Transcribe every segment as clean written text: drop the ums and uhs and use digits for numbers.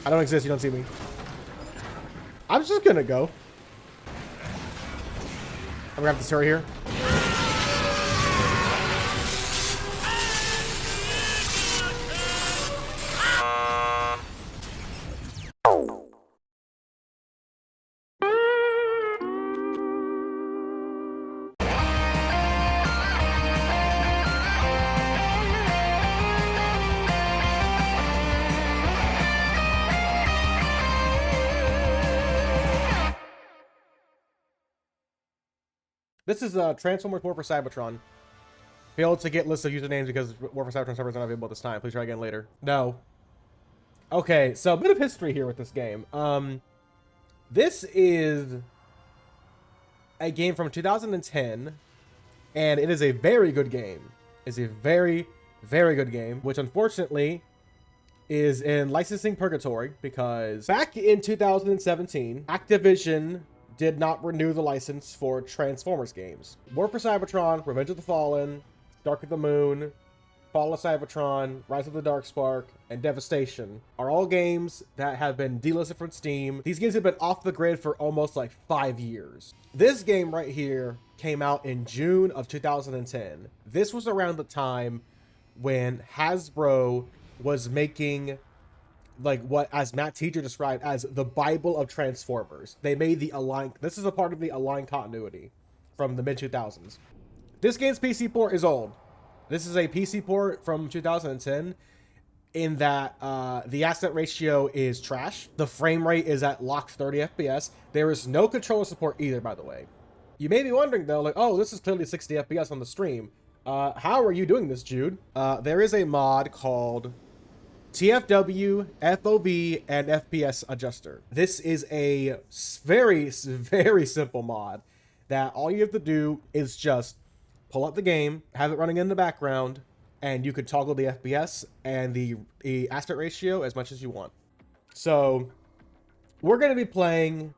I don't exist. You don't see me. I'm just gonna go. I'm gonna have this turret here. This is Transformers War for Cybertron. Failed to get lists of usernames because War for Cybertron servers are not available at this time. Please try again later. No. Okay, so a bit of history here with this game. This is a game from 2010, and it is a very good game. It's a very, very good game, which unfortunately is in licensing purgatory because back in 2017, Activision did not renew the license for Transformers games. War for Cybertron, Revenge of the Fallen, Dark of the Moon, Fall of Cybertron, Rise of the Darkspark, and Devastation are all games that have been delisted from Steam. These games have been off the grid for almost like 5 years. This game right here came out in June of 2010. This was around the time when Hasbro was making like what, as Matt Teacher described as the Bible of Transformers. They made the Align. This is a part of the Align continuity from the mid-2000s. This game's PC port is old. This is a PC port from 2010 in that the aspect ratio is trash. The frame rate is at locked 30 FPS. There is no controller support either, by the way. You may be wondering though, like, oh, this is clearly 60 FPS on the stream. How are you doing this, Jude? There is a mod called TFW, FOV, and FPS adjuster. This is a very, very simple mod that all you have to do is just pull up the game, have it running in the background, and you could toggle the FPS and the aspect ratio as much as you want. So we're going to be playing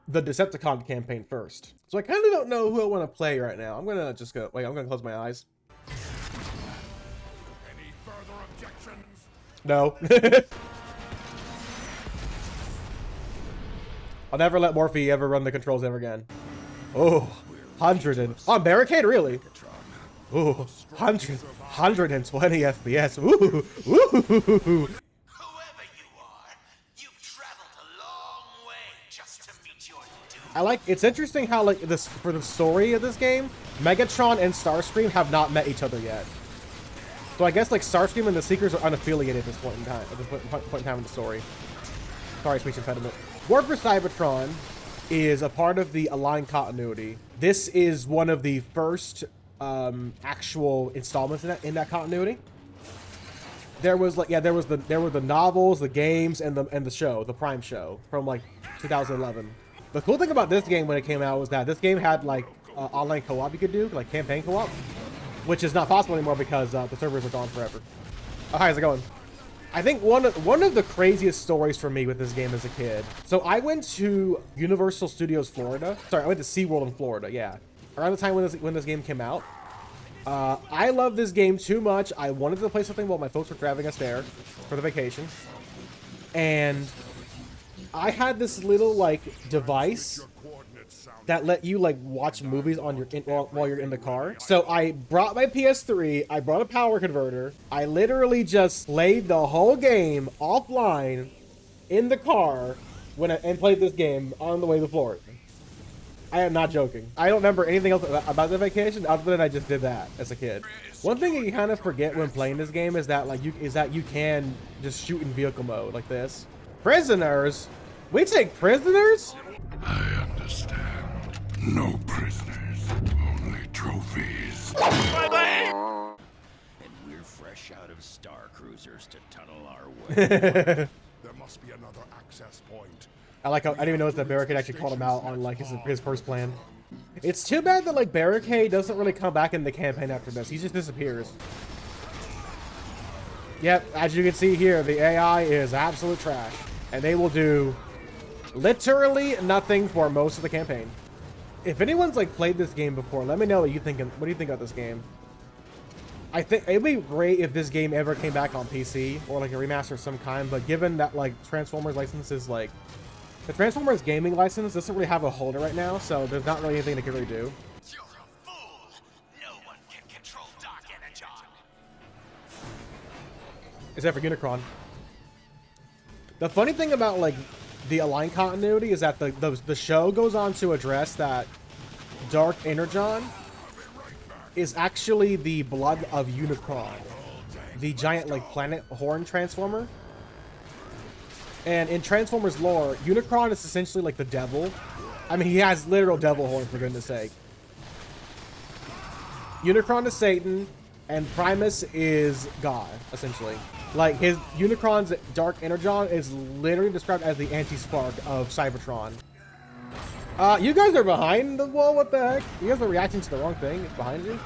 the Decepticon campaign first. So I kind of don't know who I want to play right now. I'm going to just go, wait, I'm going to close my eyes. Any further objections? No. I'll never let Morphe ever run the controls ever again. Oh, 100 and... Oh, barricade, really? Ooh, 120 FPS. Ooh, ooh. Whoever you are, you've traveled a long way just to meet your doom. I like, it's interesting how, like, this, for the story of this game, Megatron and Starscream have not met each other yet. So I guess, like, Starscream and the Seekers are unaffiliated at this point in time, point in time in the story. Sorry, speech impediment. War for Cybertron is a part of the Align continuity. This is one of the first actual installments in that continuity. There was like, yeah, there were the novels, the games, and the show, the Prime show from like 2011. The cool thing about this game when it came out was that this game had like online co-op you could do, like campaign co-op, which is not possible anymore because the servers are gone forever. Oh, how's it going? I think one of the craziest stories for me with this game as a kid. So I went to Universal Studios Florida. Sorry, I went to SeaWorld in Florida. Yeah, around the time when this game came out. I love this game too much. I wanted to play something while my folks were driving us there for the vacation, and I had this little like device that let you like watch movies on your while you're in the car. So I brought my PS3, I brought a power converter, I literally just played the whole game offline in the car and played this game on the way to Florida. I am not joking. I don't remember anything else about the vacation other than I just did that as a kid. One thing you kind of forget when playing this game is that you can just shoot in vehicle mode like this. Prisoners? We take prisoners? I understand. No prisoners, only trophies. And we're fresh out of Star Cruisers to tunnel our way. There must be another access point. I like how I didn't even notice that Barricade actually called him out on like his first plan. It's too bad that like Barricade doesn't really come back in the campaign after this. He just disappears. Yep, as you can see here, the AI is absolute trash, and they will do literally nothing for most of the campaign. If anyone's like played this game before, let me know what you think. What do you think about this game? I think it'd be great if this game ever came back on PC or like a remaster of some kind, but given that like Transformers license is like the Transformers gaming license doesn't really have a holder right now, so there's not really anything they can really do. You're a fool. No one can control Dark Energon. Except for Unicron. The funny thing about like the Align continuity is that the show goes on to address that Dark Energon is actually the blood of Unicron, the giant like planet horn transformer. And in Transformers lore, Unicron is essentially like the devil. I mean, he has literal devil horns, for goodness sake. Unicron is Satan, and Primus is God, essentially. Like, his Unicron's Dark Energon is literally described as the anti-spark of Cybertron. You guys are behind the wall, what the heck? You guys are reacting to the wrong thing, it's behind you.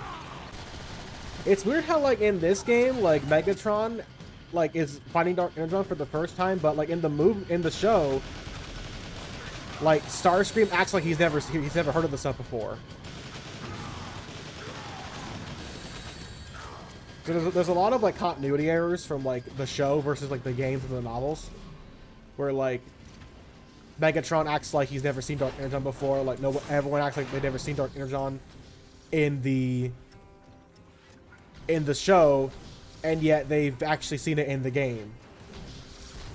It's weird how, like, in this game, like, Megatron, like, is fighting Dark Energon for the first time, but, like, in the show, like, Starscream acts like he's never heard of this stuff before. So there's a lot of like continuity errors from like the show versus like the games and the novels, where like Megatron acts like he's never seen Dark Energon before. Like everyone acts like they've never seen Dark Energon in the show, and yet they've actually seen it in the game.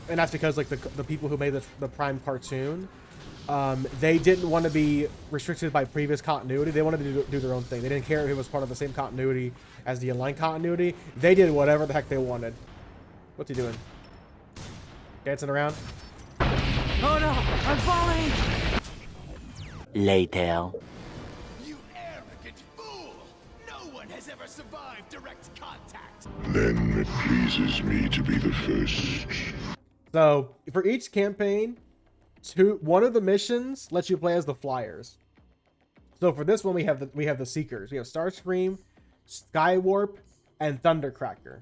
And that's because like the people who made the Prime cartoon, they didn't want to be restricted by previous continuity. They wanted to do their own thing. They didn't care if it was part of the same continuity as the Align continuity. They did whatever the heck they wanted. What's he doing? Dancing around? Oh no, I'm falling! Later. You arrogant fool! No one has ever survived direct contact. Then it pleases me to be the first. So, for each campaign, one of the missions lets you play as the Flyers. So for this one, we have the Seekers. We have Starscream, Skywarp, and Thundercracker.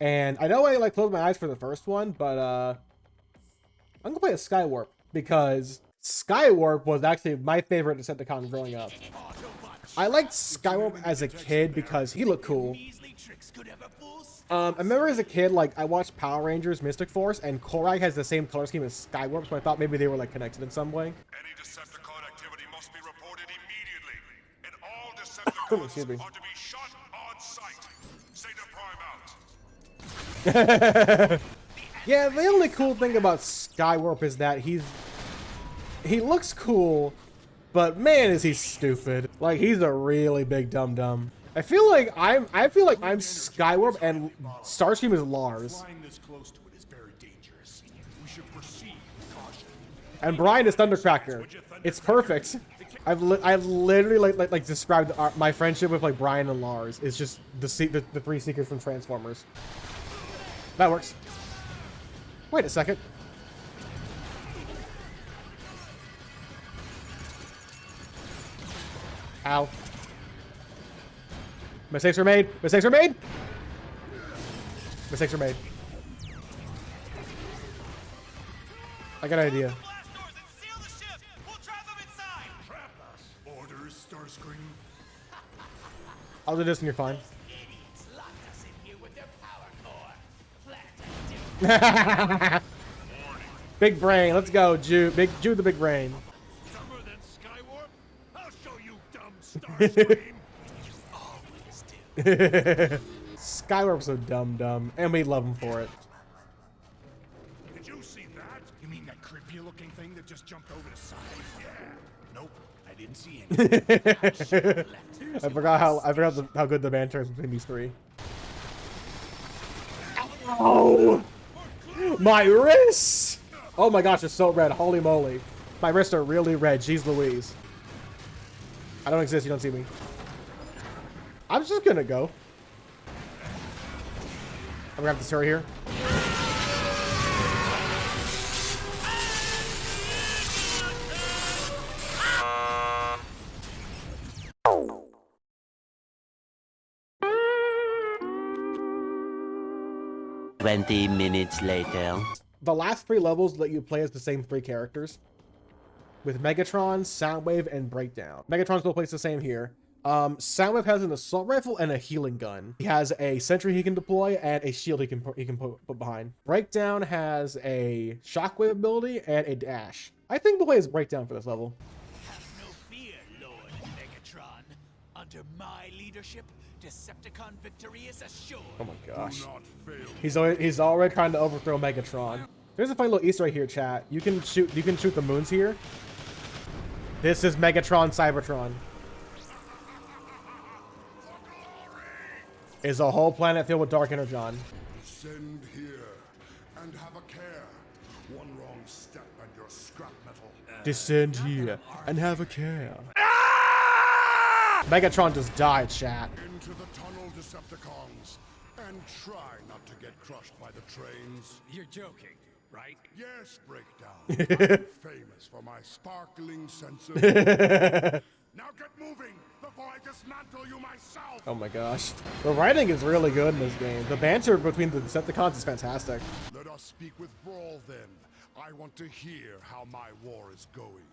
And I know I like closed my eyes for the first one, but I'm gonna play as Skywarp because Skywarp was actually my favorite Decepticon growing up. I liked Skywarp as a kid because he looked cool. I remember as a kid, like, I watched Power Rangers Mystic Force, and Korag has the same color scheme as Skywarp, so I thought maybe they were, like, connected in some way. Any Decepticon activity must be reported immediately, and all Decepticons Excuse me. are to be shot on sight. Zeta Prime out. Yeah, the only cool thing about Skywarp is that he looks cool, but man, is he stupid. Like, he's a really big dum-dum. I feel like I'm Skywarp and Starscream is Lars. Flying this close to it is very dangerous. We should proceed with caution. And Brian is Thundercracker. It's perfect. I've literally like described my friendship with like Brian and Lars. It's just the three Seekers from Transformers. That works. Wait a second. Ow. Mistakes were made. Mistakes were made. Mistakes were made. I got an idea. Blast doors and seal the ship. We'll trap them inside. Trap us. Orders, Starscream. I'll do this and you're fine. Idiots locked us in here with their power core. Plant Big brain. Let's go, Jude. Jude the big brain. Dumber than Skywarp? I'll show you, dumb Starscream. Skywarp's so dumb, and we love him for it. Did you see that? You mean that creepy looking thing that just jumped over the side? Yeah. Nope. I didn't see anything. I forgot how good the banter is between these three. Ow! My wrists! Oh my gosh, it's so red. Holy moly. My wrists are really red. Jeez Louise. I don't exist. You don't see me. I'm just gonna go. I'm gonna have this turret here. Twenty minutes later. The last three levels let you play as the same three characters, with Megatron, Soundwave, and Breakdown. Megatron still plays the same here. Soundwave has an assault rifle and a healing gun. He has a sentry he can deploy and a shield he can put behind. Breakdown has a shockwave ability and a dash. I think the play is Breakdown for this level. Have no fear, Lord Megatron. Under my leadership, Decepticon victory is assured. Oh my gosh. Do not fail. He's already trying to overthrow Megatron. There's a funny little Easter egg here, chat. You can shoot the moons here. This is Megatron Cybertron. Is a whole planet filled with dark energon. Descend here and have a care. One wrong step and your scrap metal. Descend here and have a care. Megatron just died, chat. Into the tunnel, Decepticons, and try not to get crushed by the trains. You're joking, right? Yes, Breakdown. I'm famous for my sparkling sense of... Now get moving before I dismantle you myself. Oh my gosh. The writing is really good in this game. The banter between the Decepticons is fantastic. Let us speak with Brawl then. I want to hear how my war is going.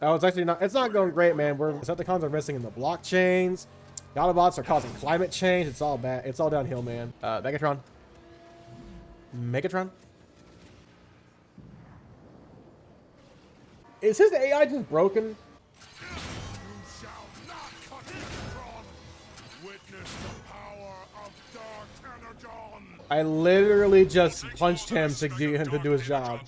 Oh, it's not going great, man. Decepticons are missing in the blockchains. The Autobots are causing climate change. It's all bad. It's all downhill, man. Megatron. Megatron? Is his AI just broken? I literally just punched him to get him to do his job.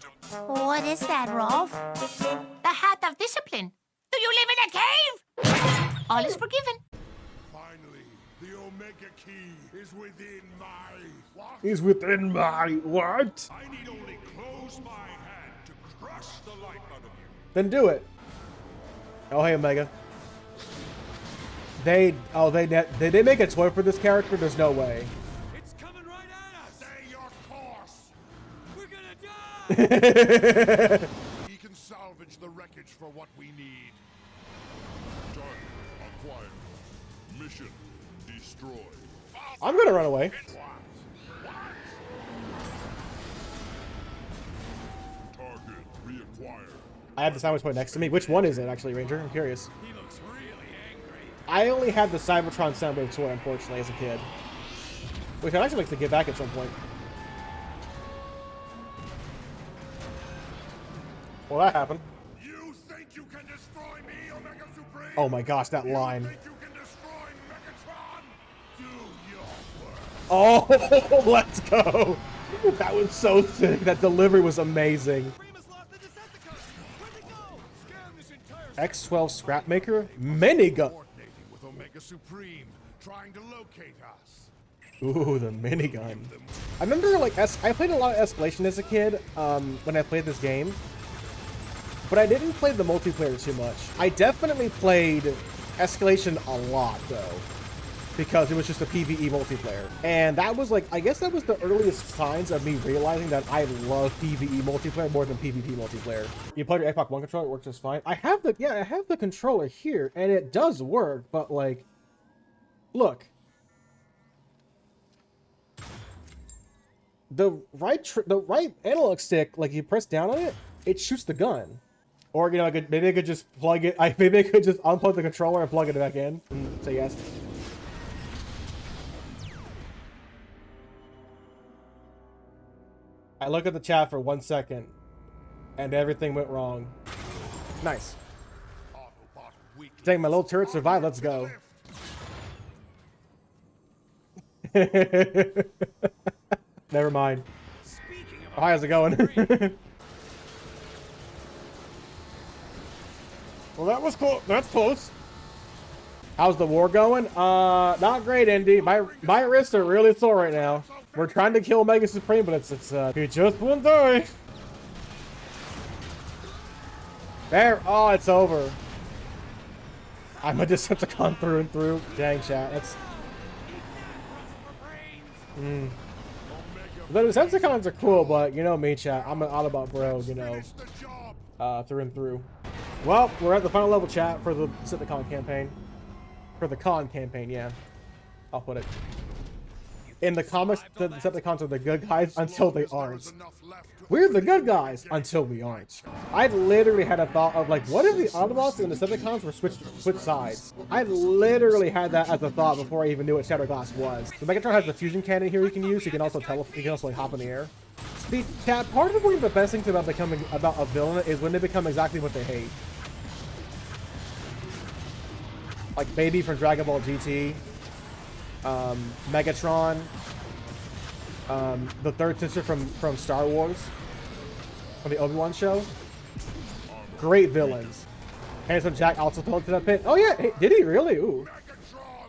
What is that, Rolf? The hat of discipline. Do you live in a cave? All is forgiven. Finally, the Omega Key is within my... What? He's within my what? I need only close my hand to crush the life out of you. Then do it. Oh, hey, Omega. They make a toy for this character? There's no way. It's coming right at us! Stay your course. We're gonna die! He can salvage the wreckage for what we need. Target acquired. Mission destroyed. I'm gonna run away. What? Target reacquired. I have the sandwich toy next to me. Which one is it, actually, Ranger? I'm curious. He looks really angry. I only had the Cybertron Soundwave toy, unfortunately, as a kid. Which I'd actually like to get back at some point. Well, that happened. You think you can destroy me, Omega Supreme? Oh my gosh, that line. You think you can destroy Megatron? Do your work. Oh, let's go. That was so sick. That delivery was amazing. X12 Scrapmaker? Minigun. Coordinating with Omega Supreme, trying to locate us. Ooh, the minigun. I remember, like, I played a lot of Escalation as a kid when I played this game. But I didn't play the multiplayer too much. I definitely played Escalation a lot, though. Because it was just a PvE multiplayer. And that was, like, I guess that was the earliest signs of me realizing that I love PvE multiplayer more than PvP multiplayer. You plug your Xbox One controller, it works just fine. I have the controller here, and it does work, but, like, look. The right analog stick, like, you press down on it, it shoots the gun. Or, you know, maybe I could just plug it, maybe I could just unplug the controller and plug it back in and say yes. I look at the chat for 1 second, and everything went wrong. Nice. Dang, my little turret survived. Let's go. Never mind. Oh, how's it going? Well, that was cool. That's close. How's the war going? Not great, Indy. My wrists are really sore right now. We're trying to kill Omega Supreme, but he just won't die. There. Oh, it's over. I'm a Decepticon through and through. Dang, chat. That's. The Decepticons are cool, but you know me, chat. I'm an Autobot bro, you know, through and through. Well, we're at the final level, chat, for the Decepticon campaign. For the con campaign, yeah. I'll put it. You In the comics, the Decepticons are the good guys until they aren't. We're the good guys until we aren't. I literally had a thought of like, what if the Autobots and the Decepticons were switch sides? I literally had that as a thought before I even knew what Shatterglass was. The Megatron has the fusion cannon here you can use. You can also like hop in the air. The part of the best things about becoming a villain is when they become exactly what they hate. Like Baby from Dragon Ball GT, Megatron, the third sister from Star Wars, from the Obi-Wan show. Great villains. Handsome Jack also fell into that pit. Oh yeah, hey, did he really? Ooh. Megatron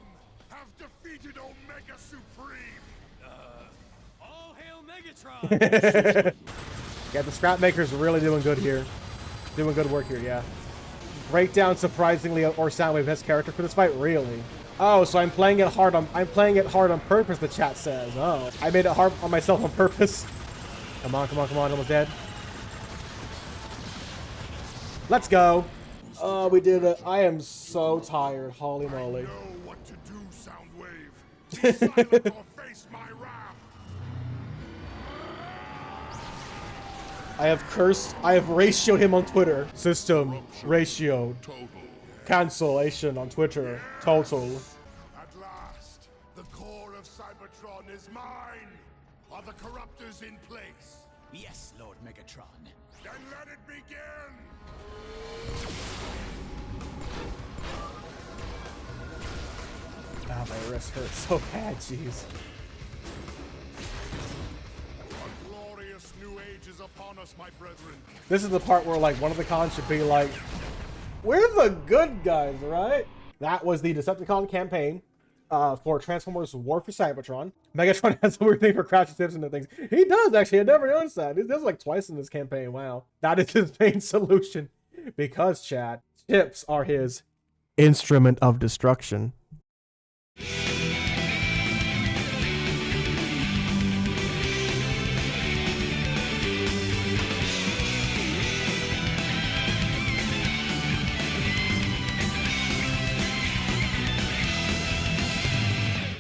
have defeated Omega Supreme. All hail Megatron! Yeah, the Scrap Maker's really doing good here. Doing good work here, yeah. Breakdown surprisingly or Soundwave best character for this fight, really. Oh, so I'm playing it hard on purpose, the chat says. Oh. I made it hard on myself on purpose. Come on, almost dead. Let's go. Oh, we did it. I am so tired. Holy moly. Know what to do, Soundwave. Be silent or face my wrath. I have ratioed him on Twitter. System ratio. Cancellation on Twitter. Total. At last, the core of Cybertron is mine. Are the corruptors in place? Yes, Lord Megatron. Then let it begin. Ah, my wrist hurts so bad, jeez. A glorious new age is upon us, my brethren. This is the part where like one of the cons should be like, we're the good guys, right? That was the Decepticon campaign for Transformers War for Cybertron. Megatron has a weird thing for crouching tips and things. He does, actually. I never noticed that. He does like twice in this campaign. Wow. That is his main solution. Because, Chad, chips are his instrument of destruction.